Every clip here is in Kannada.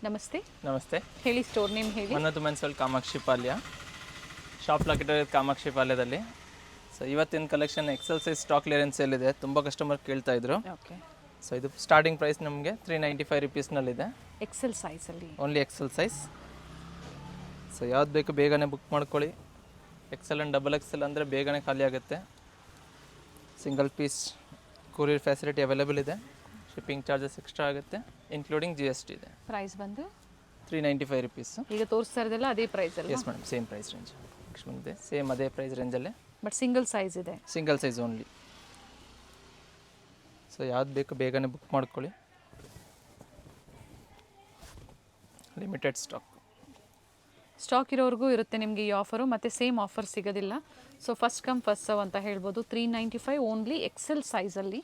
ನಮಸ್ತೆ. ನಮಸ್ತೆ. ಹೇಳಿ, ಸ್ಟೋರ್ ನೇಮ್ ಹೇಳಿ. ಮನ್ನತು ಮೆನ್ಸಲ್ ಕಾಮಾಕ್ಷಿ ಪಾಲ್ಯ, ಶಾಪ್ ಲೊಕೇಟೆಡ್ ಕಾಮಾಕ್ಷಿ ಪಾಲ್ಯದಲ್ಲಿ. ಸೊ ಇವತ್ತಿನ collection XL size stock clearance ಸೇಲಿದೆ. ತುಂಬ ಕಸ್ಟಮರ್ ಕೇಳ್ತಾ ಇದ್ರು. ಓಕೆ. ಸೊ ಇದು ಸ್ಟಾರ್ಟಿಂಗ್ ಪ್ರೈಸ್ ನಮಗೆ 395 ರುಪೀಸ್ನಲ್ಲಿದೆ. ಎಕ್ಸೆಲ್ ಸೈಜಲ್ಲಿ ಓನ್ಲಿ ಎಕ್ಸೆಲ್ ಸೈಜ್. ಸೊ ಯಾವ್ದು ಬೇಕು ಬೇಗನೆ ಬುಕ್ ಮಾಡ್ಕೊಳ್ಳಿ. ಎಕ್ಸೆಲ್ ಆ್ಯಂಡ್ ಡಬಲ್ ಎಕ್ಸೆಲ್ ಅಂದರೆ ಬೇಗನೆ ಖಾಲಿ ಆಗುತ್ತೆ. Single piece courier facility available ಇದೆ. ಶಿಪ್ಪಿಂಗ್ ಚಾರ್ಜಸ್ ಎಕ್ಸ್ಟ್ರಾ ಆಗುತ್ತೆ, ಇನ್ಕ್ಲೂಡಿಂಗ್ GST ಇದೆ. ಪ್ರೈಸ್ ಬಂದು 395 ರುಪೀಸು. ಈಗ ತೋರಿಸ್ತಾ ಇರೋದಲ್ಲ ಅದೇ ಪ್ರೈಸ್ ಅಲ್ಲ? Yes madam, same price range. Next ಬಂದಿದೆ ಸೇಮ್ ಅದೇ ಪ್ರೈಸ್ ರೇಂಜಲ್ಲೇ, ಬಟ್ ಸಿಂಗಲ್ ಸೈಜ್ ಇದೆ. Single size only. ಸೊ ಯಾವ್ದು ಬೇಕು ಬೇಗನೆ ಬುಕ್ ಮಾಡ್ಕೊಳ್ಳಿ. ಲಿಮಿಟೆಡ್ ಸ್ಟಾಕ್ ಇರೋವರೆಗೂ ಇರುತ್ತೆ ನಿಮಗೆ ಈ ಆಫರು, ಮತ್ತು ಸೇಮ್ ಆಫರ್ ಸಿಗೋದಿಲ್ಲ. So first come first serve ಅಂತ ಹೇಳ್ಬೋದು. 395 ಓನ್ಲಿ ಎಕ್ಸೆಲ್ ಸೈಜಲ್ಲಿ,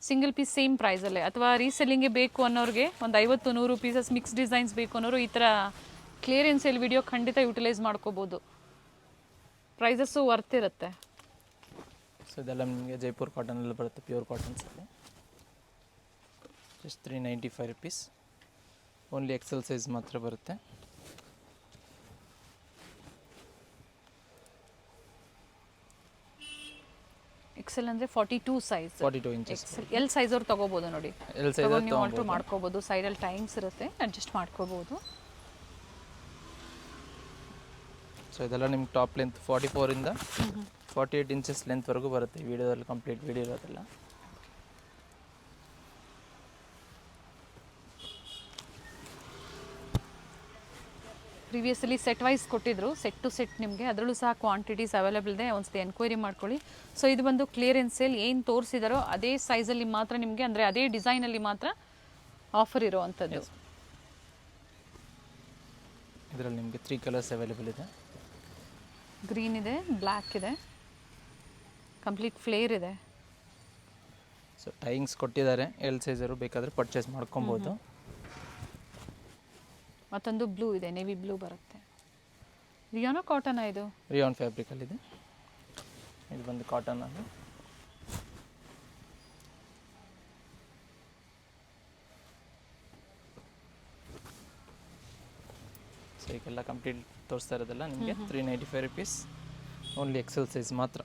ಸಿಂಗಲ್ ಪೀಸ್ ಸೇಮ್ ಪ್ರೈಸಲ್ಲೇ. ಅಥವಾ ರೀಸೆಲ್ಲಿಂಗ್ಗೆ ಬೇಕು ಅನ್ನೋರಿಗೆ ಒಂದು 50-100 ಪೀಸಸ್ ಮಿಕ್ಸ್ ಡಿಸೈನ್ಸ್ ಬೇಕು ಅನ್ನೋರು ಈ ಥರ ಕ್ಲಿಯರೆನ್ಸ್ ಸೇಲ್ ವಿಡಿಯೋ ಖಂಡಿತ ಯುಟಿಲೈಸ್ ಮಾಡ್ಕೋಬೋದು. ಪ್ರೈಸಸ್ಸು ವರ್ತ್ ಇರುತ್ತೆ. ಸೊ ಇದೆಲ್ಲ ನಿಮಗೆ ಜೈಪುರ್ ಕಾಟನಲ್ಲಿ ಬರುತ್ತೆ, ಪ್ಯೂರ್ ಕಾಟನ್ಸಲ್ಲಿ. Just 395 rupees. Only XL size ಮಾತ್ರ ಬರುತ್ತೆ. ಎಕ್ಸೆಲ್ ಅಂದರೆ 42 size, 42 inches. XL L size ಅವ್ರು ತೊಗೋಬೋದು ನೋಡಿ. ಎಲ್ ಸೈಜ್ ನೀವು ಆಲ್ಟ್ರು ಮಾಡ್ಕೋಬೋದು. ಸೈಡಲ್ಲಿ ಟೈಮ್ಸ್ ಇರುತ್ತೆ, ಅಡ್ಜಸ್ಟ್ ಮಾಡ್ಕೋಬೋದು. ಸೊ ಇದೆಲ್ಲ ನಿಮ್ಗೆ ಟಾಪ್ ಲೆಂತ್ 44 ಇಂದ 48 ಇಂಚಸ್ ಲೆಂತ್ವರೆಗೂ ಬರುತ್ತೆ. ಈ ವಿಡಿಯೋದಲ್ಲಿ ಕಂಪ್ಲೀಟ್ ವಿಡಿಯೋ ಇರೋದಿಲ್ಲ. ಪ್ರೀವಿಯಸ್ಲಿ ಸೆಟ್ ವೈಸ್ ಕೊಟ್ಟಿದ್ರು, ಸೆಟ್ ಟು ಸೆಟ್ ನಿಮಗೆ. ಅದರಲ್ಲೂ ಸಹ ಕ್ವಾಂಟಿಟೀಸ್ ಅವೈಲೇಬಲ್ ಇದೆ, ಒಂದ್ಸತಿ ಎನ್ಕ್ವೈರಿ ಮಾಡ್ಕೊಳ್ಳಿ. ಸೊ ಇದು ಬಂದು ಕ್ಲಿಯರೆನ್ಸ್ ಸೇಲ್. ಏನು ತೋರಿಸಿದಾರೋ ಅದೇ ಸೈಜಲ್ಲಿ ಮಾತ್ರ ನಿಮಗೆ, ಅಂದರೆ ಅದೇ ಡಿಸೈನಲ್ಲಿ ಮಾತ್ರ ಆಫರ್ ಇರೋ ಅಂಥದ್ದು. ಇದರಲ್ಲಿ ನಿಮಗೆ 3 ಕಲರ್ಸ್ ಅವೈಲೇಬಲ್ ಇದೆ. ಗ್ರೀನ್ ಇದೆ, ಬ್ಲ್ಯಾಕ್ ಇದೆ, ಕಂಪ್ಲೀಟ್ ಫ್ಲೇರ್ ಇದೆ. ಸೊ ಟೈಯಿಂಗ್ಸ್ ಕೊಟ್ಟಿದ್ದಾರೆ. ಎಲ್ ಸೈಜರು ಬೇಕಾದರೆ ಪರ್ಚೇಸ್ ಮಾಡ್ಕೊಬೋದು. ಮತ್ತೊಂದು ಬ್ಲೂ ಇದೆ, ನೇವಿ ಬ್ಲೂ ಬರುತ್ತೆ. ರಿಯಾನೋ ಕಾಟನಾ ಇದು? ರಿಯಾನ್ ಫ್ಯಾಬ್ರಿಕಲ್ಲಿದೆ. ಇದು ಬಂದು ಕಾಟನ್ ಅದು. ಸೊ ಈಗೆಲ್ಲ ಕಂಪ್ಲೀಟ್ ತೋರಿಸ್ತಾ ಇರೋದಲ್ಲ ನಿಮಗೆ 395 ರುಪೀಸ್. ಓನ್ಲಿ ಎಕ್ಸೆಲ್ ಸೈಜ್ ಮಾತ್ರ.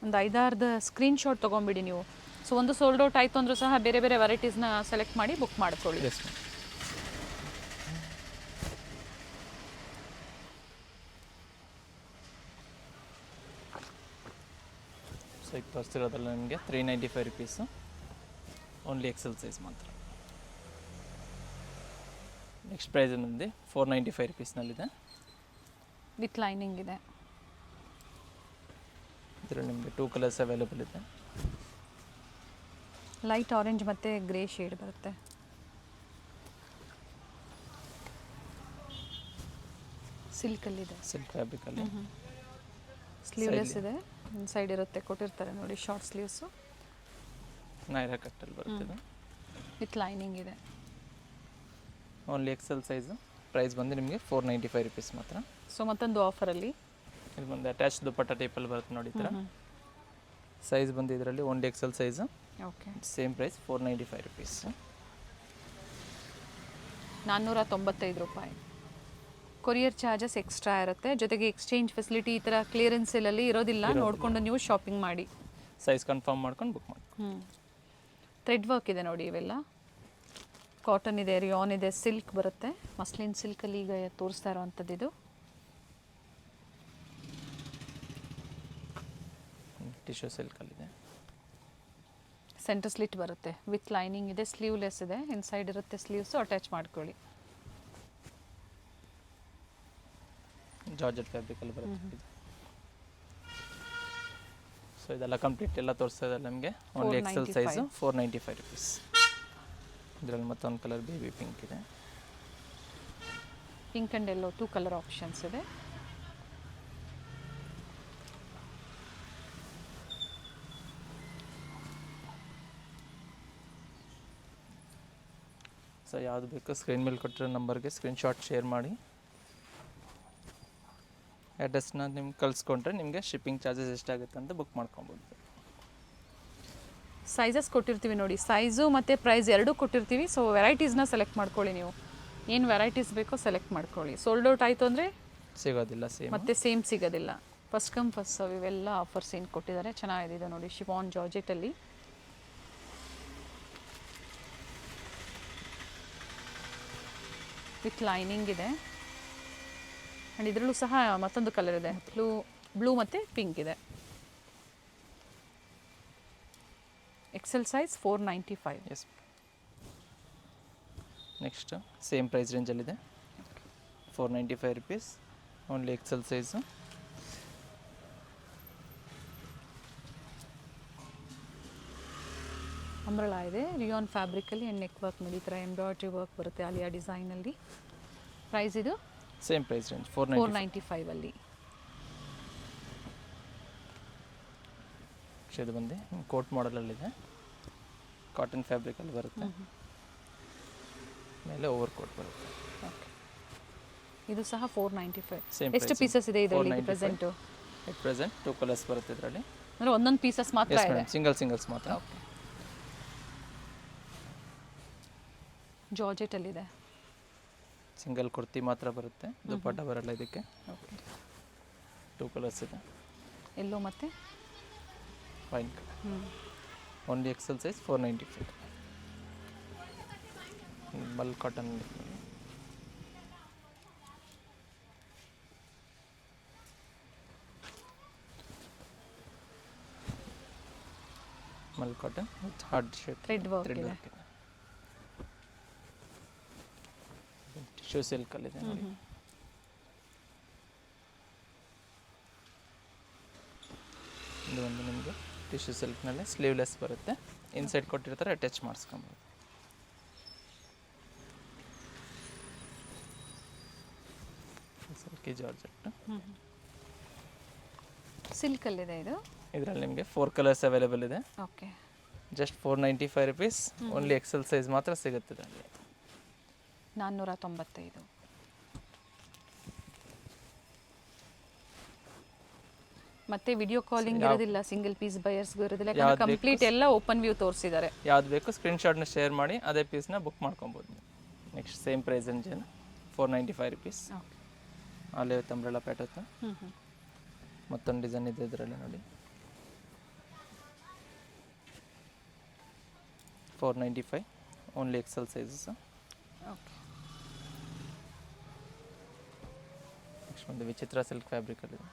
ಒಂದು 5-6 ಸ್ಕ್ರೀನ್ಶಾಟ್ ತೊಗೊಂಬಿಡಿ ನೀವು. ಸೊ ಒಂದು ಸೋಲ್ಡ್ ಔಟ್ ಆಯಿತು ಅಂದರೂ ಸಹ ಬೇರೆ ಬೇರೆ ವೆರೈಟೀಸ್ನ ಸೆಲೆಕ್ಟ್ ಮಾಡಿ ಬುಕ್ ಮಾಡ್ಕೊಳ್ಳಿ. Yes ma'am. ಸೊ ಈಗ ತೋರಿಸ್ತಿರೋದಲ್ಲ ನಿಮಗೆ 395 ರುಪೀಸು. ಓನ್ಲಿ ಎಕ್ಸೆಲ್ ಸೈಜ್ ಮಾತ್ರ. ನೆಕ್ಸ್ಟ್ ಪ್ರೈಸ್ ಬಂದು 495 ರುಪೀಸ್ನಲ್ಲಿದೆ. ವಿತ್ ಲೈನಿಂಗ್ ಇದೆ. ಇದರಲ್ಲಿ ನಿಮಗೆ 2 ಕಲರ್ಸ್ ಅವೈಲೇಬಲ್ ಇದೆ. ಲೈಟ್ ಆರೆಂಜ್ ಮತ್ತು ಗ್ರೇ ಶೇಡ್ ಬರುತ್ತೆ. ಸಿಲ್ಕಲ್ಲಿದೆ, ಸಿಲ್ಕ್ ಫ್ಯಾಬ್ರಿಕಲ್ಲಿ. ಸ್ಲೀವ್ಲೆಸ್ ಇದೆ, ಸೈಡ್ ಇರುತ್ತೆ, ಕೊಟ್ಟಿರ್ತಾರೆ ನೋಡಿ ಶಾರ್ಟ್ ಸ್ಲೀವ್ಸು. ನೈರಾ ಕಟ್ಟಲ್ಲಿ ಬರುತ್ತೆ. ವಿತ್ ಲೈನಿಂಗ್ ಇದೆ. Only XL size. ಪ್ರೈಸ್ ಬಂದು ನಿಮಗೆ 495 ರುಪೀಸ್ ಮಾತ್ರ. ಸೊ ಮತ್ತೊಂದು ಆಫರಲ್ಲಿ ಇದು ಬಂದು ಅಟ್ಯಾಚ್ ದುಪ್ಪಟ್ಟ ಟೈಪಲ್ಲಿ ಬರುತ್ತೆ ನೋಡಿ. ಈ ಥರ ಸೈಜ್ ಬಂದು ಇದರಲ್ಲಿ only XL size. Okay. Same price 495 rupees. 495 ರೂಪಾಯಿ. ಕೊರಿಯರ್ ಚಾರ್ಜಸ್ ಎಕ್ಸ್ಟ್ರಾ ಇರುತ್ತೆ, ಜೊತೆಗೆ ಎಕ್ಸ್ಚೇಂಜ್ ಫೆಸಿಲಿಟಿ ಈ ಥರ ಕ್ಲಿಯರೆನ್ಸ್ ಸೇಲಲ್ಲಿ ಇರೋದಿಲ್ಲ. ನೋಡಿಕೊಂಡು ನೀವು ಶಾಪಿಂಗ್ ಮಾಡಿ. ಸೈಜ್ ಕನ್ಫರ್ಮ್ ಮಾಡ್ಕೊಂಡು ಬುಕ್ ಮಾಡಿ. ಥ್ರೆಡ್ ವರ್ಕ್ ಇದೆ ನೋಡಿ. ಇವೆಲ್ಲ ಕಾಟನ್ ಇದೆ, ರಿಯಾನ್ ಇದೆ, ಸಿಲ್ಕ್ ಬರುತ್ತೆ. ಮಸ್ಲಿನ್ ಸಿಲ್ಕಲ್ಲಿ ಈಗ ತೋರಿಸ್ತಾ ಇರೋವಂಥದ್ದು ಇದು. ಟಿಶ್ಯೂ ಸಿಲ್ಕಲ್ಲಿದೆ. ಸೆಂಟರ್ ಸ್ಲಿಟ್ ಬರುತ್ತೆ, ವಿತ್ ಲೈನಿಂಗ್ ಇದೆ, ಸ್ಲೀವ್ಲೆಸ್ ಇದೆ. ಇನ್ಸೈಡ್ ಇರುತ್ತೆ ಸ್ಲೀವ್ಸು, ಅಟ್ಯಾಚ್ ಮಾಡ್ಕೊಳ್ಳಿ. ಜಾರ್ಜೆಟ್ ಫ್ಯಾಬ್ರಿಕಲ್ಲಿ ಬರುತ್ತೆ. ಸೊ ಇದೆಲ್ಲ ಕಂಪ್ಲೀಟ್ ಎಲ್ಲ ತೋರಿಸ್ತಾ ಇದೆ ನಮಗೆ. Only XL size 495 rupees. ಇದರಲ್ಲಿ ಮತ್ತೊಂದು ಕಲರ್ ಬೇಬಿ ಪಿಂಕ್ ಇದೆ. Pink and yellow 2 colour options ಇದೆ. ಸೊ ಯಾವುದು ಬೇಕು ಸ್ಕ್ರೀನ್ ಮೇಲೆ ಕೊಟ್ಟಿರೋ ನಂಬರ್ಗೆ ಸ್ಕ್ರೀನ್ಶಾಟ್ ಶೇರ್ ಮಾಡಿ. ಅಡ್ರೆಸ್ನ ನಿಮ್ಗೆ ಕಳಿಸ್ಕೊಂಡ್ರೆ ನಿಮಗೆ ಶಿಪ್ಪಿಂಗ್ ಚಾರ್ಜಸ್ ಎಷ್ಟಾಗುತ್ತೆ ಅಂತ ಬುಕ್ ಮಾಡ್ಕೊಬೋದು. ಸೈಜಸ್ ಕೊಟ್ಟಿರ್ತೀವಿ ನೋಡಿ, ಸೈಜು ಮತ್ತು ಪ್ರೈಸ್ ಎರಡೂ ಕೊಟ್ಟಿರ್ತೀವಿ. ಸೊ ವೆರೈಟೀಸ್ನ ಸೆಲೆಕ್ಟ್ ಮಾಡ್ಕೊಳ್ಳಿ ನೀವು, ಏನು ವೆರೈಟೀಸ್ ಬೇಕೋ ಸೆಲೆಕ್ಟ್ ಮಾಡ್ಕೊಳ್ಳಿ. ಸೋಲ್ಡ್ ಔಟ್ ಆಯಿತು ಅಂದರೆ ಸಿಗೋದಿಲ್ಲ ಸೇಮ್. ಮತ್ತೆ ಸೇಮ್ ಸಿಗೋದಿಲ್ಲ. ಫಸ್ಟ್ ಕಮ್ ಫಸ್ಟ್ ಸರ್ವ್ ಇವೆಲ್ಲ ಆಫರ್ಸ್ ಏನು ಕೊಟ್ಟಿದ್ದಾರೆ, ಚೆನ್ನಾಗಿದೆ ನೋಡಿ. ಶಿಫಾನ್ ಜಾರ್ಜೆಟಲ್ಲಿ ವಿತ್ ಲೈನಿಂಗ್ ಇದೆ. ಆ್ಯಂಡ್ ಇದರಲ್ಲೂ ಸಹ ಮತ್ತೊಂದು ಕಲರ್ ಇದೆ, ಬ್ಲೂ ಮತ್ತು ಪಿಂಕ್ ಇದೆ. XL size 495. Yes. Next same price ರೇಂಜಲ್ಲಿದೆ, 495 rupees only XL size. Umbrella ಇದೆ, ರಿಯಾನ್ ಫ್ಯಾಬ್ರಿಕಲ್ಲಿ ಆ್ಯಂಡ್ ನೆಕ್ ವರ್ಕ್ ನೋಡಿ, ಈ ಥರ ಎಂಬ್ರಾಯ್ಡ್ರಿ ವರ್ಕ್ ಬರುತ್ತೆ ಆಲಿಯಾ ಡಿಸೈನಲ್ಲಿ. ಪ್ರೈಸ್ ಇದು ಸೇಮ್ ಪ್ರೈಸ್ ರೇಂಜ್ 495 ಅಲ್ಲಿ. ಇದು ಬಂದು ಕೋಟ್ ಮಾಡಲಲ್ಲಿದೆ, ಕಾಟನ್ ಫ್ಯಾಬ್ರಿಕಲ್ಲಿ ಬರುತ್ತೆ, ಮೇಲೆ ಓವರ್ ಕೋಟ್ ಬರುತ್ತೆ. ಓಕೆ, ಇದು ಸಹ 495. Same ಎಷ್ಟು price. ಪೀಸಸ್ ಇದೆ ಇದರಲ್ಲಿ 495. ಪ್ರೆಸೆಂಟು? ಎಟ್ ಪ್ರೆಸೆಂಟ್ 2 ಕಲರ್ಸ್ ಬರುತ್ತೆ ಇದರಲ್ಲಿ. ಅಂದರೆ ಒಂದೊಂದು ಪೀಸಸ್ ಮಾತ್ರ ಇದೆ. ಸಿಂಗಲ್ಸ್ ಮಾತ್ರ. ಓಕೆ, ಜಾರ್ಜೆಟಲ್ಲಿದೆ. ಸಿಂಗಲ್ ಕುರ್ತಿ ಮಾತ್ರ ಬರುತ್ತೆ, ದುಪ್ಪಟ್ಟ ಬರಲ್ಲ ಇದಕ್ಕೆ. ಓಕೆ, 2 ಕಲರ್ಸ್ ಇದೆ, ಎಲ್ಲೋ ಮತ್ತು wine colour. Only XL size 495. Mul cotton. Mul cotton with hard shape thread work ಇದೆ. ಟಿಶ್ಯೂ ಸಿಲ್ಕಲ್ಲಿದೆ ನೋಡಿ. ಇದು ಒಂದು ನಿಮಗೆ ಟಿಶ್ಯೂ ಸಿಲ್ಕ್ನಲ್ಲಿ ಸ್ಲೀವ್ಲೆಸ್ ಬರುತ್ತೆ, ಇನ್ಸೈಡ್ ಕೊಟ್ಟಿರ್ತಾರೆ, ಅಟ್ಯಾಚ್ ಮಾಡಿಸ್ಕೊಬೋದು. ಸಿಲ್ಕಿ ಜಾರ್ಜೆಟ್ ಸಿಲ್ಕಲ್ಲಿದೆ ಇದು. ಇದರಲ್ಲಿ ನಿಮಗೆ 4 ಕಲರ್ಸ್ ಅವೈಲೇಬಲ್ ಇದೆ. Okay, just 495 rupees only XL size ಮಾತ್ರ ಸಿಗುತ್ತೆ ಇದರಲ್ಲಿ. 495. ಮತ್ತೆ ವಿಡಿಯೋ ಕಾಲಿಂಗ್ ಇರೋದಿಲ್ಲ, ಸಿಂಗಲ್ ಪೀಸ್ ಬಯರ್ಸ್ಗೂ ಇರೋದಿಲ್ಲ, ಯಾಕಂದ್ರೆ ಕಂಪ್ಲೀಟ್ ಎಲ್ಲ ಓಪನ್ ವ್ಯೂ ತೋರಿಸಿದ್ದಾರೆ. ಯಾವ್ದು ಬೇಕು ಸ್ಕ್ರೀನ್ಶಾಟ್ನ ಶೇರ್ ಮಾಡಿ ಅದೇ ಪೀಸ್ನ ಬುಕ್ ಮಾಡ್ಕೊಬೋದು. Next same price range 495 rupees. Okay, olive umbrella pattern. ಮತ್ತೊಂದು ಡಿಸೈನ್ ಇದೆ ಇದರಲ್ಲಿ ನೋಡಿ, 495 only XL sizes. Okay, next ಒಂದು ವಿಚಿತ್ರ ಸಿಲ್ಕ್ ಫ್ಯಾಬ್ರಿಕಲ್ಲಿದೆ.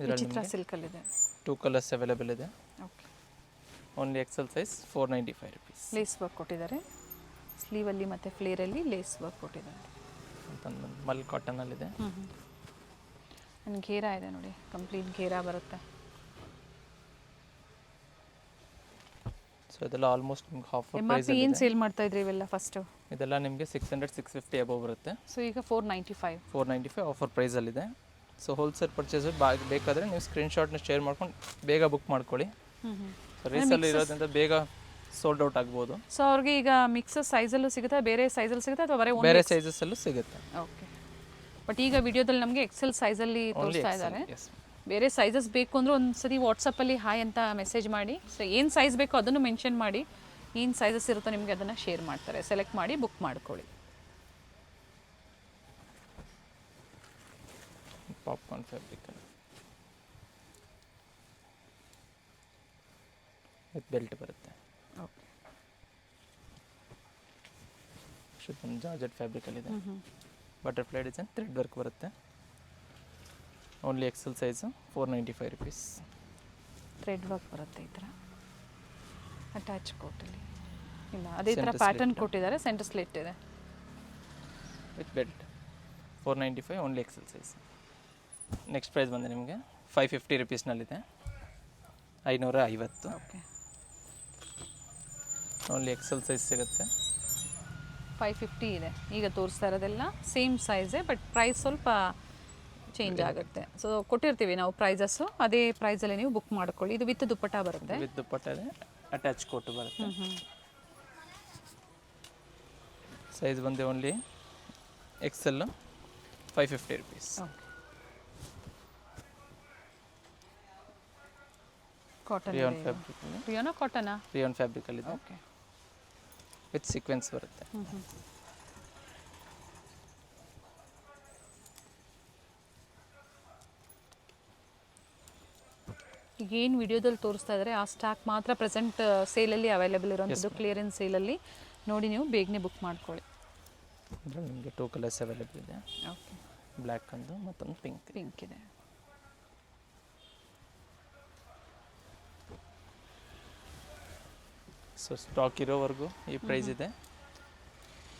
ವಿಚಿತ್ರ ಸಿಲ್ಕಲ್ಲಿದೆ. 2 ಕಲರ್ಸ್ ಅವೈಲೇಬಲ್ ಇದೆ. Okay, only XL size 495 rupees. Lace work ಕೊಟ್ಟಿದ್ದಾರೆ, ಸ್ಲೀವಲ್ಲಿ ಮತ್ತು ಫ್ಲೇರಲ್ಲಿ ಲೇಸ್ ವರ್ಕ್ ಕೊಟ್ಟಿದ್ದಾರೆ. ಅಂತಂದು ಮಲ್ ಕಾಟನಲ್ಲಿದೆ. ಆ್ಯಂಡ್ ಘೇರಾ ಇದೆ ನೋಡಿ, ಕಂಪ್ಲೀಟ್ ಘೇರಾ ಬರುತ್ತೆ. ಸೊ ಇದೆಲ್ಲ ಆಲ್ಮೋಸ್ಟ್ ನಿಮ್ಗೆ ಹಾಫ್ MRP ಏನು ಸೇಲ್ ಮಾಡ್ತಾ ಇದ್ರಿ ಇವೆಲ್ಲ ಫಸ್ಟು? ಇದೆಲ್ಲ ನಿಮಗೆ 600-650 ಅಬೌವ್ ಬರುತ್ತೆ. ಸೊ ಈಗ 495 ಆಫರ್ ಪ್ರೈಸಲ್ಲಿದೆ. ಸೊ ಹೋಲ್ಸೇಲ್ ಪರ್ಚೇಸ್ ಬೇಕಾದರೆ ನೀವು ಸ್ಕ್ರೀನ್ಶಾಟ್ನ ಶೇರ್ ಮಾಡ್ಕೊಂಡು ಬೇಗ ಬುಕ್ ಮಾಡ್ಕೊಳ್ಳಿ. ಸೊ ರೀಸೆಲ್ ಇರೋದ್ರಿಂದ ಬೇಗ ಸೋಲ್ಡ್ ಔಟ್ ಆಗ್ಬೋದು. ಸೊ ಅವ್ರಿಗೆ ಈಗ ಮಿಕ್ಸಸ್ ಸೈಜಲ್ಲೂ ಸಿಗುತ್ತೆ, ಬೇರೆ ಸೈಜಲ್ಲಿ ಸಿಗುತ್ತೆ, ಅಥವಾ ಬೇರೆ ಸೈಜಸ್ಸಲ್ಲೂ ಸಿಗುತ್ತೆ. ಓಕೆ, ಬಟ್ ಈಗ ವಿಡಿಯೋದಲ್ಲಿ ನಮಗೆ ಎಕ್ಸೆಲ್ ಸೈಜಲ್ಲಿ ತೋರಿಸ್ತಾ ಇದ್ದಾರೆ. ಬೇರೆ ಸೈಜಸ್ ಬೇಕು ಅಂದರೆ ಒಂದು ಸರಿ ವಾಟ್ಸಪ್ಪಲ್ಲಿ ಹಾಯ್ ಅಂತ ಮೆಸೇಜ್ ಮಾಡಿ. ಸೊ ಏನು ಸೈಜ್ ಬೇಕೋ ಅದನ್ನು ಮೆನ್ಷನ್ ಮಾಡಿ, ಏನು ಸೈಜಸ್ ಇರುತ್ತೋ ನಿಮಗೆ ಅದನ್ನು ಶೇರ್ ಮಾಡ್ತಾರೆ. ಸೆಲೆಕ್ಟ್ ಮಾಡಿ ಬುಕ್ ಮಾಡ್ಕೊಳ್ಳಿ. ಪಾಪ್ಕಾರ್ನ್ ಫ್ಯಾಬ್ರಿಕ್ ವಿತ್ ಬೆಲ್ಟ್ ಬರುತ್ತೆ. ಓಕೆ, ಜಾರ್ಜೆಟ್ ಫ್ಯಾಬ್ರಿಕಲ್ಲಿದೆ. ಬಟರ್ಫ್ಲೈ ಡಿಸೈನ್ ಥ್ರೆಡ್ ವರ್ಕ್ ಬರುತ್ತೆ. Only XL size 495 rupees. Thread work ಬರುತ್ತೆ ಈ ಥರ ಅಟ್ಯಾಚ್ ಕೋಟಲ್ಲಿ. ಇಲ್ಲ, ಅದೇ ಥರ ಪ್ಯಾಟರ್ನ್ ಕೊಟ್ಟಿದ್ದಾರೆ, ಸೆಂಟರ್ ಸ್ಲಿಟ್ ಇದೆ with belt. 495 only XL size. Next price ಬಂದು ನಿಮಗೆ 550 ರುಪೀಸ್ನಲ್ಲಿದೆ, 550. ಓಕೆ, ಓನ್ಲಿ ಎಕ್ಸೆಲ್ ಸೈಜ್ ಸಿಗುತ್ತೆ. 550 ಇದೆ. ಈಗ ತೋರಿಸ್ತಾ ಇರೋದೆಲ್ಲ ಸೇಮ್ ಸೈಜೇ, ಬಟ್ ಪ್ರೈಸ್ ಸ್ವಲ್ಪ ಚೇಂಜ್ ಆಗುತ್ತೆ. ಸೊ ಕೊಟ್ಟಿರ್ತೀವಿ ನಾವು ಪ್ರೈಸಸ್ಸು, ಅದೇ ಪ್ರೈಸಲ್ಲಿ ನೀವು ಬುಕ್ ಮಾಡ್ಕೊಳ್ಳಿ. ಇದು ವಿತ್ ದುಪ್ಪಟ್ಟ ಬರುತ್ತೆ. ವಿತ್ ದುಪ್ಪಟ್ಟ ಅಟ್ಯಾಚ್ ಕೋಟು ಬರುತ್ತೆ. ಸೈಜ್ ಬಂದು only XL 550 rupees. Cotton rayon fabric ರಿಯೋನಾ ಕಾಟನಾ? ರಿಯಾನ್ ಫ್ಯಾಬ್ರಿಕಲ್ಲಿದೆ ಓಕೆ. ವಿತ್ ಸೀಕ್ವೆನ್ಸ್ ಬರುತ್ತೆ. ಈಗ ಏನು ವಿಡಿಯೋದಲ್ಲಿ ತೋರಿಸ್ತಾ ಇದ್ದಾರೆ ಆ ಸ್ಟಾಕ್ ಮಾತ್ರ ಪ್ರೆಸೆಂಟ್ ಸೇಲಲ್ಲಿ ಅವೈಲೇಬಲ್ ಇರೋಂಥದ್ದು, ಕ್ಲಿಯರೆನ್ಸ್ ಸೇಲಲ್ಲಿ ನೋಡಿ ನೀವು ಬೇಗನೆ ಬುಕ್ ಮಾಡ್ಕೊಳ್ಳಿ. ಇದರಲ್ಲಿ ನಿಮಗೆ 2 ಕಲರ್ಸ್ ಅವೈಲೇಬಲ್ ಇದೆ. ಓಕೆ. ಬ್ಲ್ಯಾಕ್ ಒಂದು ಮತ್ತೊಂದು ಪಿಂಕ್. ಪಿಂಕ್ ಇದೆ. ಸೊ ಸ್ಟಾಕ್ ಇರೋವರೆಗೂ ಈ ಪ್ರೈಸ್ ಇದೆ.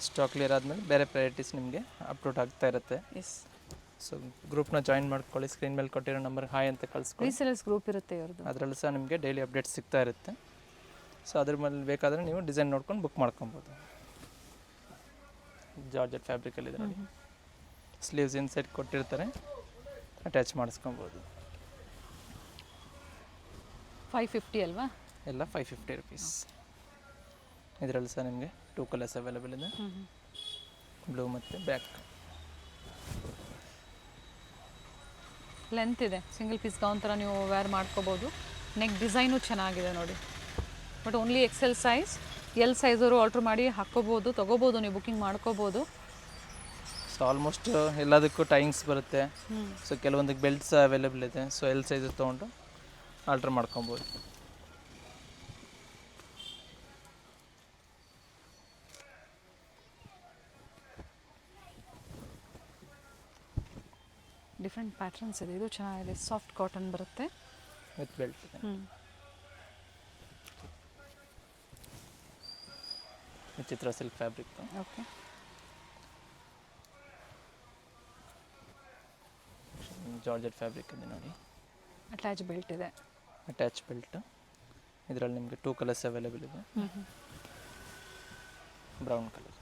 ಸ್ಟಾಕ್ ಕ್ಲಿಯರ್ ಆದಮೇಲೆ ಬೇರೆ ಪ್ರಯಾರಿಟೀಸ್ ನಿಮಗೆ ಅಪ್ಲೋಡ್ ಆಗ್ತಾ ಇರುತ್ತೆ. ಎಸ್. ಸೊ ಗ್ರೂಪ್ನ ಜಾಯಿನ್ ಮಾಡ್ಕೊಳ್ಳಿ. ಸ್ಕ್ರೀನ್ ಮೇಲೆ ಕೊಟ್ಟಿರೋ ನಂಬರ್ ಹಾಯ್ ಅಂತ ಕಳಿಸ್ಕೊಳ್ಳಿ. ರೀಸೇಲರ್ಸ್ ಗ್ರೂಪ್ ಇರುತ್ತೆ ಇವ್ರದ್ದು. ಅದರಲ್ಲೂ ಸಹ ನಿಮಗೆ ಡೈಲಿ ಅಪ್ಡೇಟ್ಸ್ ಸಿಗ್ತಾ ಇರುತ್ತೆ. ಸೊ ಅದ್ರ ಮೇಲೆ ಬೇಕಾದರೆ ನೀವು ಡಿಸೈನ್ ನೋಡ್ಕೊಂಡು ಬುಕ್ ಮಾಡ್ಕೊಬೋದು. ಜಾರ್ಜೆಟ್ ಫ್ಯಾಬ್ರಿಕಲ್ಲಿದೆ ನೋಡಿ. ಸ್ಲೀವ್ಸ್ ಇನ್ಸೈಡ್ ಕೊಟ್ಟಿರ್ತಾರೆ, ಅಟ್ಯಾಚ್ ಮಾಡಿಸ್ಕೊಬೋದು. 550 ಅಲ್ವಾ? ಎಲ್ಲ 550 ರುಪೀಸ್. ಇದರಲ್ಲಿ ಸಹ ನಿಮಗೆ 2 ಕಲರ್ಸ್ ಅವೈಲೇಬಲ್ ಇದೆ, ಬ್ಲೂ ಮತ್ತು ಬ್ಲ್ಯಾಕ್. ಲೆಂತ್ ಇದೆ, ಸಿಂಗಲ್ ಪೀಸ್ ಗೌನ್ ಥರ ನೀವು ವೇರ್ ಮಾಡ್ಕೋಬೋದು. ನೆಕ್ ಡಿಸೈನು ಚೆನ್ನಾಗಿದೆ ನೋಡಿ. But only XL size, L ಸೈಜವರು ಆರ್ಡ್ರ್ ಮಾಡಿ ಹಾಕ್ಕೋಬೋದು, ತೊಗೋಬೋದು, ನೀವು ಬುಕ್ಕಿಂಗ್ ಮಾಡ್ಕೋಬೋದು. ಸೊ ಆಲ್ಮೋಸ್ಟ್ ಎಲ್ಲದಕ್ಕೂ ಟೈಮ್ಸ್ ಬರುತ್ತೆ. ಸೊ ಕೆಲವೊಂದಕ್ಕೆ ಬೆಲ್ಟ್ಸ್ ಅವೈಲೇಬಲ್ ಇದೆ. ಸೊ ಎಲ್ ಸೈಜ್ ತೊಗೊಂಡು ಆರ್ಡ್ರ್ ಮಾಡ್ಕೊಬೋದು. ಡಿಫ್ರೆಂಟ್ ಪ್ಯಾಟ್ರನ್ಸ್ ಇದೆ, ಇದು ಚೆನ್ನಾಗಿದೆ. ಸಾಫ್ಟ್ ಕಾಟನ್ ಬರುತ್ತೆ ವಿತ್ ಬೆಲ್ಟ್ ಇದೆ. ವಿಚಿತ್ರ silk fabric. Okay. Georgette fabric ಇದೆ ನೋಡಿ. ಅಟ್ಯಾಚ್ ಬೆಲ್ಟ್ ಇದೆ. Attach belt. ಇದರಲ್ಲಿ ನಿಮಗೆ 2 ಕಲರ್ಸ್ ಅವೈಲೇಬಲ್ ಇದೆ. Brown colour.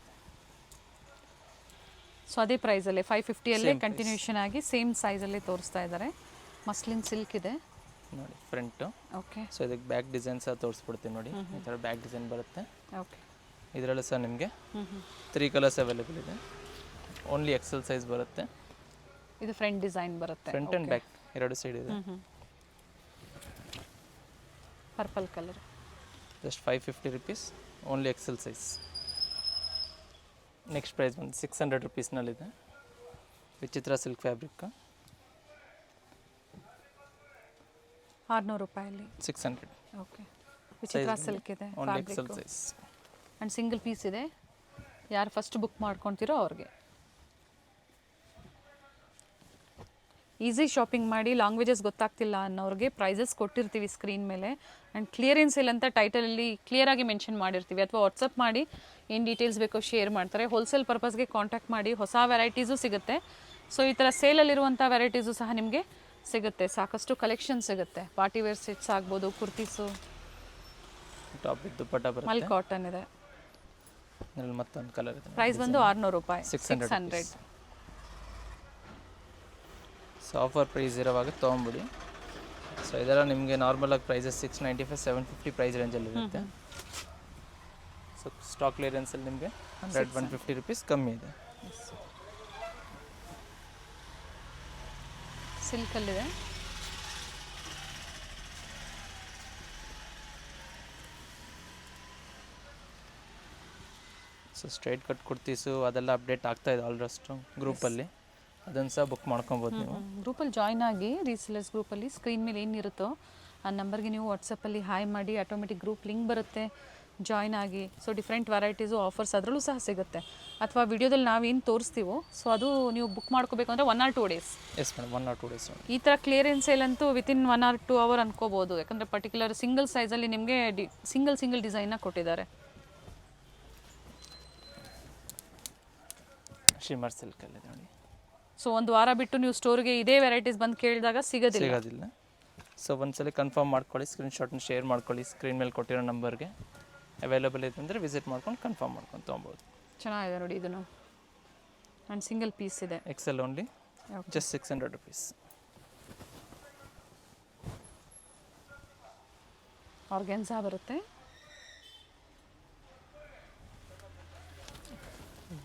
ಸೊ ಅದೇ ಪ್ರೈಸಲ್ಲೇ 550ಯಲ್ಲೇ ಕಂಟಿನ್ಯೂಷನ್ ಆಗಿ ಸೇಮ್ ಸೈಜಲ್ಲಿ ತೋರಿಸ್ತಾ ಇದ್ದಾರೆ. ಮಸ್ಲಿನ್ ಸಿಲ್ಕ್ ಇದೆ ನೋಡಿ ಫ್ರಂಟು. ಓಕೆ. ಸೊ ಇದಕ್ಕೆ ಬ್ಯಾಕ್ ಡಿಸೈನ್ ಸಹ ತೋರಿಸ್ಬಿಡ್ತೀನಿ ನೋಡಿ. ಈ ಥರ ಬ್ಯಾಕ್ ಡಿಸೈನ್ ಬರುತ್ತೆ. ಓಕೆ. ಇದರಲ್ಲೂ ಸಹ ನಿಮಗೆ 3 ಕಲರ್ಸ್ ಅವೈಲೇಬಲ್ ಇದೆ. ಓನ್ಲಿ ಎಕ್ಸೆಲ್ ಸೈಜ್ ಬರುತ್ತೆ. ಇದು ಫ್ರಂಟ್ ಡಿಸೈನ್ ಬರುತ್ತೆ. ಫ್ರಂಟ್ ಆ್ಯಂಡ್ ಬ್ಯಾಕ್ ಎರಡು ಸೈಡ್ ಇದೆ. Purple colour. Just 550 rupees, only XL size. Next price ಬಂದು 600 ರುಪೀಸ್ನಲ್ಲಿದೆ. ವಿಚಿತ್ರ ಸಿಲ್ಕ್ ಫ್ಯಾಬ್ರಿಕ್. 600 ರೂಪಾಯಲ್ಲಿ 600. ಓಕೆ. ವಿಚಿತ್ರ ಸಿಲ್ಕ್ ಇದೆ, only XL size and single piece ಇದೆ. ಯಾರು ಫಸ್ಟ್ ಬುಕ್ ಮಾಡ್ಕೊತೀರೋ ಅವ್ರಿಗೆ. ಈಸಿ ಶಾಪಿಂಗ್ ಮಾಡಿ, ಲ್ಯಾಂಗ್ವೇಜಸ್ ಗೊತ್ತಾಗ್ತಿಲ್ಲ ಅನ್ನೋರಿಗೆ ಪ್ರೈಸಸ್ ಕೊಟ್ಟಿರ್ತೀವಿ ಸ್ಕ್ರೀನ್ ಮೇಲೆ. ಆ್ಯಂಡ್ ಕ್ಲಿಯರೆನ್ಸ್ ಸೇಲ್ ಅಂತ ಟೈಟಲಲ್ಲಿ ಕ್ಲಿಯರಾಗಿ ಮೆನ್ಷನ್ ಮಾಡಿರ್ತೀವಿ. ಅಥವಾ ವಾಟ್ಸಪ್ ಮಾಡಿ ಏನು ಡೀಟೇಲ್ಸ್ ಬೇಕೋ ಶೇರ್ ಮಾಡ್ತಾರೆ. ಹೋಲ್ಸೇಲ್ ಪರ್ಪಸ್ಗೆ ಕಾಂಟ್ಯಾಕ್ಟ್ ಮಾಡಿ. ಹೊಸ ವೆರೈಟೀಸು ಸಿಗುತ್ತೆ. ಸೊ ಈ ಥರ ಸೇಲಲ್ಲಿರುವಂಥ ವೆರೈಟೀಸು ಸಹ ನಿಮಗೆ ಸಿಗುತ್ತೆ. ಸಾಕಷ್ಟು ಕಲೆಕ್ಷನ್ ಸಿಗುತ್ತೆ. ಪಾರ್ಟಿ ವೇರ್ ಸೆಟ್ಸ್ ಆಗ್ಬೋದು, ಕುರ್ತೀಸು, ಟಾಪ್ ವಿತ್ ದುಪ್ಪಟ್ಟ ಬರುತ್ತೆ. ಮಲ್ ಕಾಟನ್ ಇದೆ. ಇದರಲ್ಲಿ ಮತ್ತೊಂದು ಕಲರ್ ಇದೆ. ಪ್ರೈಸ್ ಬಂದು 600 ರೂಪಾಯಿ. 600. ಸೊ ಆಫರ್ ಪ್ರೈಸ್ ಇರೋವಾಗ ತೊಗೊಂಬಿಡಿ. ಸೊ ಇದೆಲ್ಲ ನಿಮಗೆ ನಾರ್ಮಲಾಗಿ ಪ್ರೈಸಸ್ 695 750 ಪ್ರೈಸ್ ರೇಂಜಲ್ಲಿ ಇರುತ್ತೆ. ಸೊ ಸ್ಟಾಕ್ ಕ್ಲಿಯರೆನ್ಸಲ್ಲಿ ನಿಮಗೆ 150 ರುಪೀಸ್ ಕಮ್ಮಿ ಇದೆ. ಸಿಲ್ಕಲ್ಲಿದೆ. ಸೊ ಸ್ಟ್ರೈಟ್ ಕಟ್ ಕುರ್ತೀಸು ಅದೆಲ್ಲ ಅಪ್ಡೇಟ್ ಆಗ್ತಾ ಇದೆ ಆಲ್ಮೋಸ್ಟ್ ಗ್ರೂಪಲ್ಲಿ. ಅದನ್ನು ಸಹ ಬುಕ್ ಮಾಡ್ಕೊಬೋದು ನೀವು. ಗ್ರೂಪಲ್ಲಿ ಜಾಯ್ನ್ ಆಗಿ, ರೀಸೇಲರ್ಸ್ ಗ್ರೂಪಲ್ಲಿ ಸ್ಕ್ರೀನ್ ಮೇಲೆ ಏನಿರುತ್ತೋ ಆ ನಂಬರ್ಗೆ ನೀವು ವಾಟ್ಸಪ್ಪಲ್ಲಿ ಹಾಯ್ ಮಾಡಿ, ಆಟೋಮೆಟಿಕ್ ಗ್ರೂಪ್ ಲಿಂಕ್ ಬರುತ್ತೆ, ಜಾಯ್ನ್ ಆಗಿ. ಸೊ ಡಿಫ್ರೆಂಟ್ ವೆರೈಟೀಸು ಆಫರ್ಸ್ ಅದರಲ್ಲೂ ಸಹ ಸಿಗುತ್ತೆ. ಅಥವಾ ವಿಡಿಯೋದಲ್ಲಿ ನಾವೇನು ತೋರಿಸ್ತೀವೋ ಸೊ ಅದು ನೀವು ಬುಕ್ ಮಾಡ್ಕೋಬೇಕು ಅಂದರೆ 1 or 2 days. Yes madam, 1 or 2 days. ಈ ಥರ ಕ್ಲಿಯರೆನ್ಸ್ ಸೇಲ್ ಅಂತೂ ವಿತಿನ್ 1 or 2 ಅವರ್ ಅನ್ಕೋಬೋದು. ಯಾಕಂದರೆ ಪರ್ಟಿಕ್ಯುಲರ್ ಸಿಂಗಲ್ ಸೈಜಲ್ಲಿ ನಿಮಗೆ ಸಿಂಗಲ್ ಡಿಸೈನ್ನ ಕೊಟ್ಟಿದ್ದಾರೆ. ಶಿಮರ್ ಸಿಲ್ಕಲ್ಲಿ ನೋಡಿ. ಸೊ ಒಂದು ವಾರ ಬಿಟ್ಟು ನೀವು ಸ್ಟೋರ್ಗೆ ಇದೇ ವೆರೈಟೀಸ್ ಬಂದು ಕೇಳಿದಾಗ ಸಿಗೋದಿಲ್ಲ. ಸೊ ಒಂದ್ಸಲ ಕನ್ಫರ್ಮ್ ಮಾಡ್ಕೊಳ್ಳಿ, ಸ್ಕ್ರೀನ್ಶಾಟ್ನ ಶೇರ್ ಮಾಡ್ಕೊಳ್ಳಿ. ಸ್ಕ್ರೀನ್ ಮೇಲೆ ಕೊಟ್ಟಿರೋ ನಂಬರ್ಗೆ ಅವೈಲೇಬಲ್ ಇದೆ ಅಂದರೆ ವಿಸಿಟ್ ಮಾಡ್ಕೊಂಡು ಕನ್ಫರ್ಮ್ ಮಾಡ್ಕೊಂಡು ತೊಗೊಬೋದು. ಚೆನ್ನಾಗಿದೆ ನೋಡಿ ಇದನ್ನು. ಆ್ಯಂಡ್ ಸಿಂಗಲ್ ಪೀಸ್ ಇದೆ. XL only, just 600 rupees. Organza ಬರುತ್ತೆ.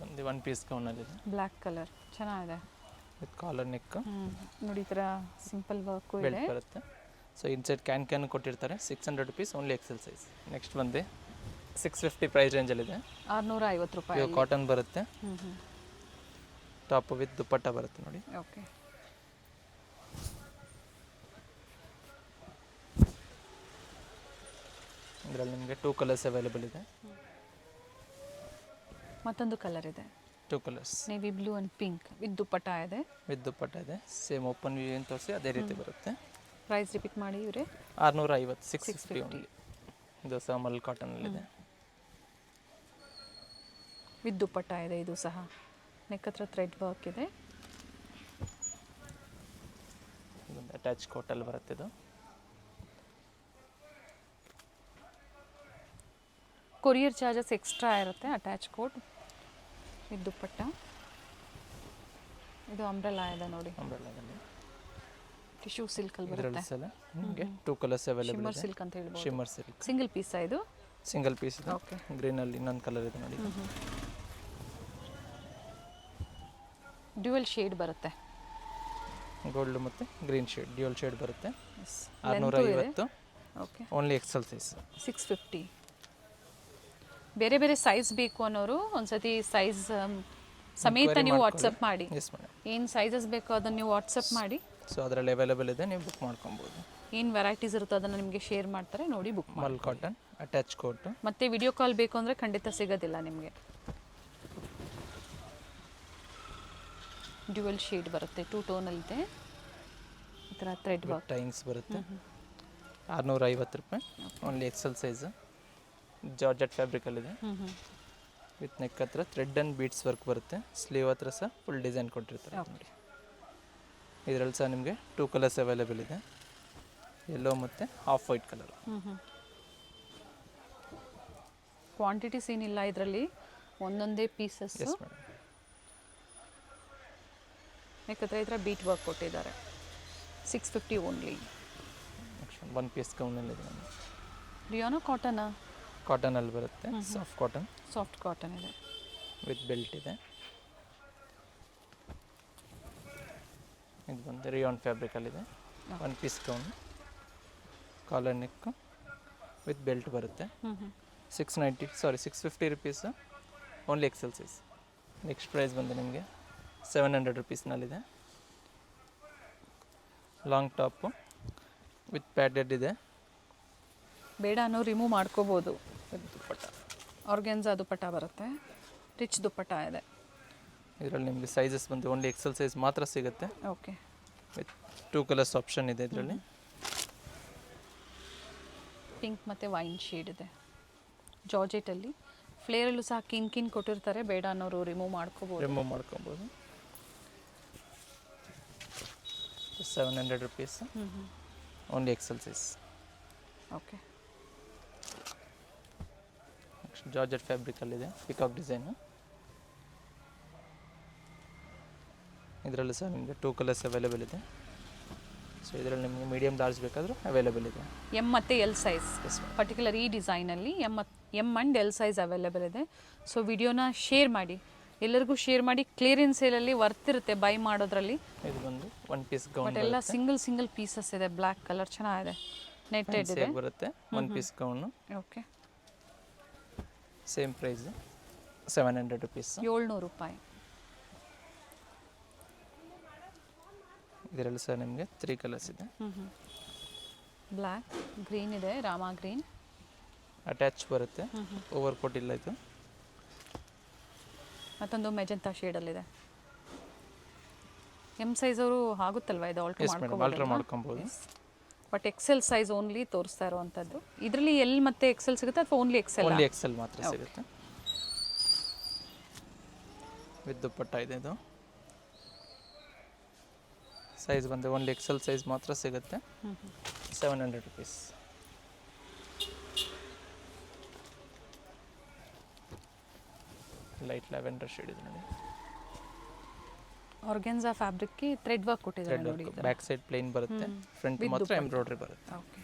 ಒಂದು 1 ಪೀಸ್ ಗೌನಲ್ಲಿದೆ. ಬ್ಲ್ಯಾಕ್ ಕಲರ್ ಚೆನ್ನಾಗಿದೆ. With collar neck. ನೋಡಿ ಈ ಥರ ಸಿಂಪಲ್ ವರ್ಕು ಇದೆ. ಬೆಲ್ಟ್ ಬರುತ್ತೆ. ಸೊ ಇನ್ಸೈಡ್ ಕ್ಯಾನ್ ಕೊಟ್ಟಿರ್ತಾರೆ. 600 rupees only XL size. Next ಬಂದು 650 ಪ್ರೈಸ್ ರೇಂಜಲ್ಲಿದೆ. 650 ರೂಪಾಯಿ. ಇದು ಕಾಟನ್ ಬರುತ್ತೆ, ಟಾಪ್ ವಿತ್ ದುಪ್ಪಟ್ಟ ಬರುತ್ತೆ ನೋಡಿ. ಓಕೆ. ಇದರಲ್ಲಿ ನಿಮಗೆ 2 ಕಲರ್ಸ್ ಅವೈಲೇಬಲ್ ಇದೆ. ಮತ್ತೊಂದು ಕಲರ್ ಇದೆ, 2 colours, navy blue and pink with dupatta ಇದೆ. ವಿತ್ ದುಪ್ಪಟ್ಟ ಇದೆ. ಸೇಮ್ ಓಪನ್ ವ್ಯೂ ಏನು ತೋರಿಸಿ ಅದೇ ರೀತಿ ಬರುತ್ತೆ. ಪ್ರೈಸ್ ರಿಪೀಟ್ ಮಾಡಿ ಇವರೇ. 650, 650 ಓನ್ಲಿ. ಇದು ಸಹ ಮಲ್ ಕಾಟನಲ್ಲಿದೆ. ವಿತ್ ದುಪ್ಪಟ್ಟ ಇದೆ ಇದು ಸಹ. ನೆಕ್ ಹತ್ರ ಥ್ರೆಡ್ ವರ್ಕ್ ಇದೆ. ಇದೊಂದು ಅಟ್ಯಾಚ್ ಕೋಟಲ್ಲಿ ಬರುತ್ತೆ. ಇದು ಕೊರಿಯರ್ ಚಾರ್ಜಸ್ ಎಕ್ಸ್ಟ್ರಾ ಇರುತ್ತೆ. ಅಟ್ಯಾಚ್ ಕೋಟ್ ವಿತ್ ದುಪ್ಪಟ್ಟ. ಇದು ಅಂಬ್ರೆಲಾ ಇದೆ ನೋಡಿ. ಅಂಬ್ರೆಲಾದಲ್ಲಿ ಟಿಶ್ಯೂ ಸಿಲ್ಕಲ್ಲಿ ಇದರಲ್ಲಿ ಬರುತ್ತೆ. ಸಲ ನಿಮಗೆ 2 ಕಲರ್ಸ್ ಅವೈಲೇಬಲ್ ಶಿಮ್ಮರ್ ಇದೆ. ಸಿಲ್ಕ್ ಅಂತ ಹೇಳ್ಬೋದು. ಶಿಮ್ಮರ್ ಸಿಲ್ಕ್ ಸಿಂಗಲ್ ಪೀಸಾ ಇದು? ಸಿಂಗಲ್ ಪೀಸ್ ಇದೆ. ಓಕೆ. ಗ್ರೀನಲ್ಲಿ ಇನ್ನೊಂದು ಕಲರ್ ಇದೆ ನೋಡಿ. ಡ್ಯುಯಲ್ ಶೇಡ್ ಬರುತ್ತೆ. ಗೋಲ್ಡ್ ಮತ್ತು ಗ್ರೀನ್ ಶೇಡ್ ಡ್ಯುಯಲ್ ಶೇಡ್ ಬರುತ್ತೆ. Yes. 650 okay. Only XL size. 650. ಬೇರೆ ಬೇರೆ ಸೈಜ್ ಬೇಕು ಅನ್ನೋರು ಒಂದ್ಸತಿ ಸೈಜ್ ಸಮೇತ ನೀವು ವಾಟ್ಸಪ್ ಮಾಡಿ. Yes madam. ಏನು ಸೈಜಸ್ ಬೇಕೋ ಅದನ್ನು ನೀವು ವಾಟ್ಸಪ್ ಮಾಡಿ. ಸೊ ಅದರಲ್ಲಿ ಅವೈಲೇಬಲ್ ಇದೆ, ನೀವು ಬುಕ್ ಮಾಡ್ಕೊಬೋದು. ಏನು ವೆರೈಟೀಸ್ ಇರುತ್ತೋ ಅದನ್ನು ನಿಮಗೆ ಶೇರ್ ಮಾಡ್ತಾರೆ, ನೋಡಿ ಬುಕ್ ಮಾಡಿ. ಮಲ್ ಕಾಟನ್ ಅಟ್ಯಾಚ್ ಕೋಟು. ಮತ್ತೆ ವಿಡಿಯೋ ಕಾಲ್ ಬೇಕು ಅಂದರೆ ಖಂಡಿತ ಸಿಗೋದಿಲ್ಲ ನಿಮಗೆ. ಡ್ಯುಯಲ್ ಶೇಡ್ ಬರುತ್ತೆ, 2 ಟೋನಲ್ಲಿದೆ. ಈ ಥರ ಥ್ರೆಡ್ ವರ್ಕ್. ಟೈನ್ಸ್ ಬರುತ್ತೆ. 650 ರೂಪಾಯಿ ಓನ್ಲಿ ಎಕ್ಸೆಲ್ ಸೈಜ್. ಜಾರ್ಜೆಟ್ ಫ್ಯಾಬ್ರಿಕಲ್ಲಿದೆ. ವಿತ್ ನೆಕ್ ಹತ್ರ ಥ್ರೆಡ್ ಆ್ಯಂಡ್ ಬೀಡ್ಸ್ ವರ್ಕ್ ಬರುತ್ತೆ. ಸ್ಲೀವ್ ಹತ್ರ ಸಹ ಫುಲ್ ಡಿಸೈನ್ ಕೊಟ್ಟಿರ್ತಾರೆ ನೋಡಿ. ಇದರಲ್ಲಿ ಸಹ ನಿಮಗೆ 2 ಕಲರ್ಸ್ ಅವೈಲೇಬಲ್ ಇದೆ, ಯೆಲ್ಲೋ ಮತ್ತು ಆಫ್ ವೈಟ್ ಕಲರ್. ಕ್ವಾಂಟಿಟೀಸ್ ಏನಿಲ್ಲ ಇದರಲ್ಲಿ, ಒಂದೊಂದೇ ಪೀಸಸ್. Yes madam. ಯಾಕಂದರೆ ಈ ಥರ ಬೀಟ್ ವರ್ಕ್ ಕೊಟ್ಟಿದ್ದಾರೆ. 650 ಓನ್ಲಿ. ನೆಕ್ಸ್ಟ್ 1 ಪೀಸ್ ಗೌನಲ್ಲಿದೆ ನೋಡಿ. ರಿಯಾನೋ ಕಾಟನಾ? ಕಾಟನಲ್ಲಿ ಬರುತ್ತೆ, ಸಾಫ್ಟ್ ಕಾಟನ್. ಸಾಫ್ಟ್ ಕಾಟನ್ ಇದೆ ವಿತ್ ಬೆಲ್ಟ್ ಇದೆ. ಇದು ಬಂದು ರಿಯಾನ್ ಫ್ಯಾಬ್ರಿಕಲ್ಲಿದೆ. 1 piece gown, collar neck with belt ಬರುತ್ತೆ. 650 rupees only XL size. Next price ಬಂದು ನಿಮಗೆ 700 ರುಪೀಸ್ನಲ್ಲಿದೆ. ಲಾಂಗ್ ಟಾಪು ವಿತ್ ಪ್ಯಾಡೆಡ್ ಇದೆ. ಬೇಡ ಅನ್ನೋ ರಿಮೂವ್ ಮಾಡ್ಕೋಬೋದು. ದುಪ್ಪಟ್ಟ, ಆರ್ಗೆನ್ಸಾ ದುಪ್ಪಟ್ಟ ಬರುತ್ತೆ, ರಿಚ್ ದುಪ್ಪಟ್ಟ ಇದೆ. ಇದರಲ್ಲಿ ನಿಮಗೆ ಸೈಜಸ್ ಬಂದು ಓನ್ಲಿ ಎಕ್ಸೆಲ್ ಸೈಜ್ ಮಾತ್ರ ಸಿಗುತ್ತೆ. ಓಕೆ. ವಿತ್ 2 ಕಲರ್ಸ್ ಆಪ್ಷನ್ ಇದೆ ಇದರಲ್ಲಿ. ಪಿಂಕ್ ಮತ್ತು ವೈನ್ ಶೇಡ್ ಇದೆ ಜಾರ್ಜೆಟಲ್ಲಿ. ಫ್ಲೇರಲ್ಲೂ ಸಹ ಕಿನ್ ಕೊಟ್ಟಿರ್ತಾರೆ, ಬೇಡ ಅನ್ನೋರು ರಿಮೂವ್ ಮಾಡ್ಕೋಬೋದು. 700 rupees only XL size. Okay. Next georgette ಫ್ಯಾಬ್ರಿಕಲ್ಲಿದೆ, ಪಿಕಾಕ್ ಡಿಸೈನು. ಇದರಲ್ಲೂ ಸಹ ನಿಮಗೆ 2 ಕಲರ್ಸ್ ಅವೈಲೇಬಲ್ ಇದೆ. ಸೊ ಇದರಲ್ಲಿ ನಿಮಗೆ ಮೀಡಿಯಮ್ ಲಾರ್ಜ್ ಬೇಕಾದರೂ ಅವೈಲೇಬಲ್ ಇದೆ. ಎಮ್ ಮತ್ತು ಎಲ್ ಸೈಜ್ ಪರ್ಟಿಕ್ಯುಲರ್ ಈ ಡಿಸೈನಲ್ಲಿ M and L size available ಇದೆ. ಸೊ ವಿಡಿಯೋನ ಶೇರ್ ಮಾಡಿ, ಎಲ್ಲರಿಗೂ ಶೇರ್ ಮಾಡಿ. ಕ್ಲಿಯರೆನ್ಸ್ ಸೇಲಲ್ಲಿ ವರ್ತ್ ಇರುತ್ತೆ ಬೈ ಮಾಡೋದ್ರಲ್ಲಿ. ಇದು ಬಂದು 1 ಪೀಸ್ ಗೌನ್ ಬಟ್ ಎಲ್ಲ ಸಿಂಗಲ್ ಪೀಸಸ್ ಇದೆ. ಬ್ಲ್ಯಾಕ್ ಕಲರ್ ಚೆನ್ನಾಗಿದೆ, ನೆಟ್ಟೆಡ್ ಇದೆ ಬರುತ್ತೆ. 1 piece gown. Okay. Same price 700 rupees. 700 ರೂಪಾಯಿ. ಇದರಲ್ಲಿ ಸಹ ನಿಮಗೆ 3 ಕಲರ್ಸ್ ಇದೆ. ಬ್ಲ್ಯಾಕ್, ಗ್ರೀನ್ ಇದೆ, ರಾಮಾ ಗ್ರೀನ್. ಅಟ್ಯಾಚ್ ಬರುತ್ತೆ, ಓವರ್ ಕೋಟ್ ಇಲ್ಲ ಇದು. ಮತ್ತೊಂದು ಮೆಜೆಂಟಾ ಶೇಡಲ್ಲಿದೆ. ಎಮ್ ಸೈಜ್ ಅವರು ಆಗುತ್ತಲ್ವಾ ಇದು ಆಲ್ಟರ್ ಮಾಡ್ಕೊಬೋದು. ಬಟ್ ಎಕ್ಸೆಲ್ ಸೈಜ್ ಓನ್ಲಿ ತೋರಿಸ್ತಾ ಇರುವಂಥದ್ದು. ಇದರಲ್ಲಿ ಎಲ್ ಮತ್ತು ಎಕ್ಸೆಲ್ ಸಿಗುತ್ತೆ ಅಥವಾ ಓನ್ಲಿ ಎಕ್ಸೆಲ್? ಓನ್ಲಿ ಎಕ್ಸೆಲ್ ಮಾತ್ರ ಸಿಗುತ್ತೆ. ವಿತ್ ದುಪ್ಪಟ್ಟ ಇದೆ. ಇದು ಸೈಜ್ ಬಂದು ಓನ್ಲಿ ಎಕ್ಸೆಲ್ ಸೈಜ್ ಮಾತ್ರ ಸಿಗುತ್ತೆ. 700 ರುಪೀಸ್. ಲೈಟ್ ಲ್ಯಾವೆಂಡರ್ ಶೇಡ್ ಇದೆ ನೋಡಿ. ಆರ್ಗೆನ್ಸಾ ಫ್ಯಾಬ್ರಿಕ್ಗೆ ಥ್ರೆಡ್ ವರ್ಕ್ ಕೊಟ್ಟಿದ್ದಾರೆ ನೋಡಿ. ಬ್ಯಾಕ್ ಸೈಡ್ ಪ್ಲೇನ್ ಬರುತ್ತೆ, ಫ್ರಂಟ್ ಮಾತ್ರ ಎಂಬ್ರಾಯ್ಡ್ರಿ ಬರುತ್ತೆ. ಓಕೆ.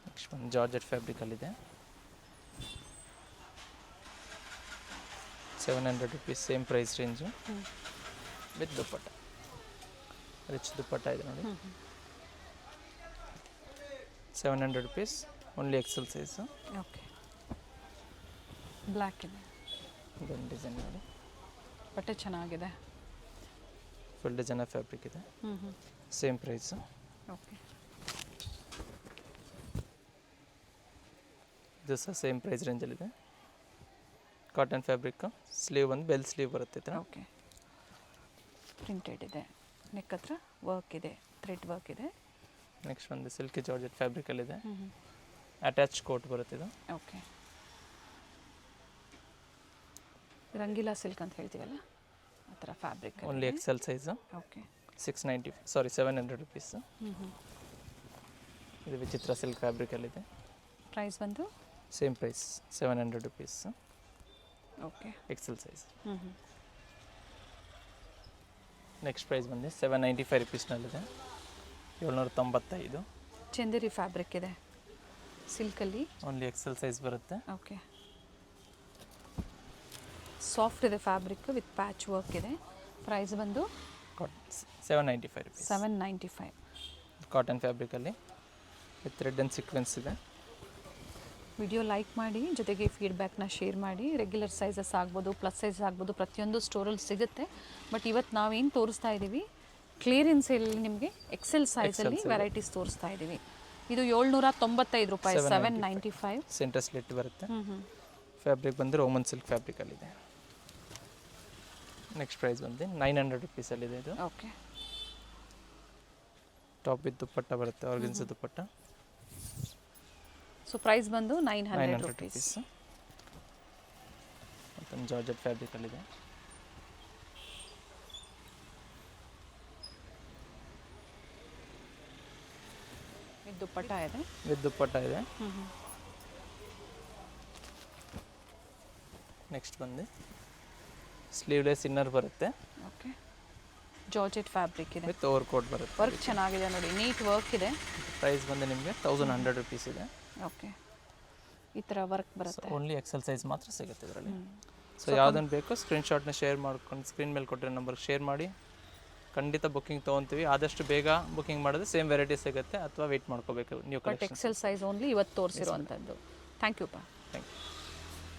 ನೆಕ್ಸ್ಟ್ ಒಂದು ಜಾರ್ಜೆಟ್ ಫ್ಯಾಬ್ರಿಕಲ್ಲಿದೆ. 700 rupees same price range with dupatta, rich dupatta ಇದೆ ನೋಡಿ. 700 rupees only XL size. Okay, black ಇದೆ, ಇದೊಂದು ಡಿಸೈನ್ ನೋಡಿ, ಬಟ್ಟೆ ಚೆನ್ನಾಗಿದೆ. ಫುಲ್ ಡಿಸೈನ್ ಫ್ಯಾಬ್ರಿಕ್ ಇದೆ, ಸೇಮ್ ಪ್ರೈಸು. ಓಕೆ, ಇದು ಸಹ ಸೇಮ್ ಪ್ರೈಸ್ ರೇಂಜಲ್ಲಿದೆ. ಕಾಟನ್ ಫ್ಯಾಬ್ರಿಕ್ಕು, ಸ್ಲೀವ್ ಒಂದು ಬೆಲ್ ಸ್ಲೀವ್ ಬರುತ್ತೆ ಈ ಥರ. ಓಕೆ, ಪ್ರಿಂಟೆಡ್ ಇದೆ, ನೆಕ್ ಹತ್ರ ವರ್ಕ್ ಇದೆ, ಥ್ರೆಡ್ ವರ್ಕ್ ಇದೆ. ನೆಕ್ಸ್ಟ್ ಒಂದು ಸಿಲ್ಕಿ ಜಾರ್ಜೆಟ್ ಫ್ಯಾಬ್ರಿಕಲ್ಲಿದೆ, ಅಟ್ಯಾಚ್ ಕೋಟ್ ಬರುತ್ತೆ ಇದು. ಓಕೆ, ರಂಗೀಲಾ ಸಿಲ್ಕ್ ಅಂತ ಹೇಳ್ತೀವಲ್ಲ ಆ ಥರ ಫ್ಯಾಬ್ರಿಕ್. Only XL size. Okay, 700 rupees. ಇದು ವಿಚಿತ್ರ ಸಿಲ್ಕ್ ಫ್ಯಾಬ್ರಿಕಲ್ಲಿದೆ. ಪ್ರೈಸ್ ಬಂದು same price 700 rupees. Okay, XL size. Next price ಬಂದು 795 ರುಪೀಸ್ನಲ್ಲಿದೆ, 795. ಚಂದೇರಿ ಫ್ಯಾಬ್ರಿಕ್ ಇದೆ, ಸಿಲ್ಕಲ್ಲಿ. ಓನ್ಲಿ ಎಕ್ಸೆಲ್ ಸೈಜ್ ಬರುತ್ತೆ. ಓಕೆ, ಸಾಫ್ಟ್ ಇದೆ ಫ್ಯಾಬ್ರಿಕ್ ವಿತ್ ಪ್ಯಾಚ್ ವರ್ಕ್ ಇದೆ. ಪ್ರೈಸ್ ಬಂದು 795 ರುಪೀಸ್. 795. ಕಾಟನ್ ಫ್ಯಾಬ್ರಿಕಲ್ಲಿ ವಿತ್ ಥ್ರೆಡ್ ಆ್ಯಂಡ್ ಸೀಕ್ವೆನ್ಸ್ ಇದೆ. ವಿಡಿಯೋ ಲೈಕ್ ಮಾಡಿ, ಜೊತೆಗೆ ಫೀಡ್ಬ್ಯಾಕ್ನ ಶೇರ್ ಮಾಡಿ. ರೆಗ್ಯುಲರ್ ಸೈಜಸ್ ಆಗ್ಬೋದು, ಪ್ಲಸ್ ಸೈಜ್ ಆಗ್ಬೋದು, ಪ್ರತಿಯೊಂದು ಸ್ಟೋರಲ್ಲಿ ಸಿಗುತ್ತೆ. ಬಟ್ ಇವತ್ತು ನಾವೇನು ತೋರಿಸ್ತಾ ಇದ್ದೀವಿ, ಕ್ಲಿಯರೆನ್ಸ್ ಅಲ್ಲಿ ನಿಮಗೆ ಎಕ್ಸೆಲ್ ಸೈಜಲ್ಲಿ ವೆರೈಟೀಸ್ ತೋರಿಸ್ತಾ ಇದ್ದೀವಿ. ಇದು 795 ರೂಪಾಯಿ, 795. ಸೆಂಟರ್ ಸ್ಲಿಟ್ ಬರುತ್ತೆ. ಫ್ಯಾಬ್ರಿಕ್ ಬಂದು ರೋಮನ್ ಸಿಲ್ಕ್ ಫ್ಯಾಬ್ರಿಕಲ್ಲಿದೆ. ನೆಕ್ಸ್ಟ್ ಪ್ರೈಸ್ ಬಂದು 900 ರುಪೀಸಲ್ಲಿದೆ ಇದು. ಓಕೆ, ಟಾಪ್ ವಿತ್ ದುಪ್ಪಟ್ಟ ಬರುತ್ತೆ, ಆರ್ಗನ್ಸ್ ದುಪ್ಪಟ್ಟ. ಸೊ ಪ್ರೈಸ್ ಬಂದು 900 ರುಪೀಸ್. ಮತ್ತೊಂದು ಜಾರ್ಜೆಟ್ ಫ್ಯಾಬ್ರಿಕಲ್ಲಿದೆ. ಇದು ದುಪ್ಪಟ್ಟ ಇದೆ, ವಿತ್ ದುಪ್ಪಟ್ಟ ಇದೆ. ನೆಕ್ಸ್ಟ್ ಬಂದು ಸ್ಲೀವ್ಲೆಸ್ ಇನ್ನರ್ ಬರುತ್ತೆ. ಓಕೆ, ಜಾರ್ಜೆಟ್ ಫ್ಯಾಬ್ರಿಕ್ ಇದೆ, ವಿತ್ ಓವರ್ ಕೋಟ್ ಬರುತ್ತೆ. ವರ್ಕ್ ಚೆನ್ನಾಗಿದೆ ನೋಡಿ, ನೀಟ್ ವರ್ಕ್ ಇದೆ. ಪ್ರೈಸ್ ಬಂದು ನಿಮಗೆ 1100 ರುಪೀಸ್ ಇದೆ. ಓಕೆ, ಈ ಥರ ವರ್ಕ್ ಬರುತ್ತೆ. ಓನ್ಲಿ ಎಕ್ಸೆಲ್ ಸೈಜ್ ಮಾತ್ರ ಸಿಗುತ್ತೆ ಇದರಲ್ಲಿ. ಸೊ ಯಾವುದನ್ನು ಬೇಕೋ ಸ್ಕ್ರೀನ್ಶಾಟ್ನ ಶೇರ್ ಮಾಡ್ಕೊಂಡು ಸ್ಕ್ರೀನ್ ಮೇಲೆ ಕೊಟ್ಟಿರೋ ನಂಬರ್ಗೆ ಶೇರ್ ಮಾಡಿ, ಖಂಡಿತ ಬುಕ್ಕಿಂಗ್ ತೊಗೊತೀವಿ. ಆದಷ್ಟು ಬೇಗ ಬುಕ್ಕಿಂಗ್ ಮಾಡಿದ್ರೆ ಸೇಮ್ ವೆರೈಟಿ ಸಿಗುತ್ತೆ, ಅಥವಾ ವೆಯ್ಟ್ ಮಾಡ್ಕೋಬೇಕು new but collection. XL size only ಇವತ್ತು ತೋರಿಸಿರುವಂಥದ್ದು. ಥ್ಯಾಂಕ್ ಯು ಪಾ.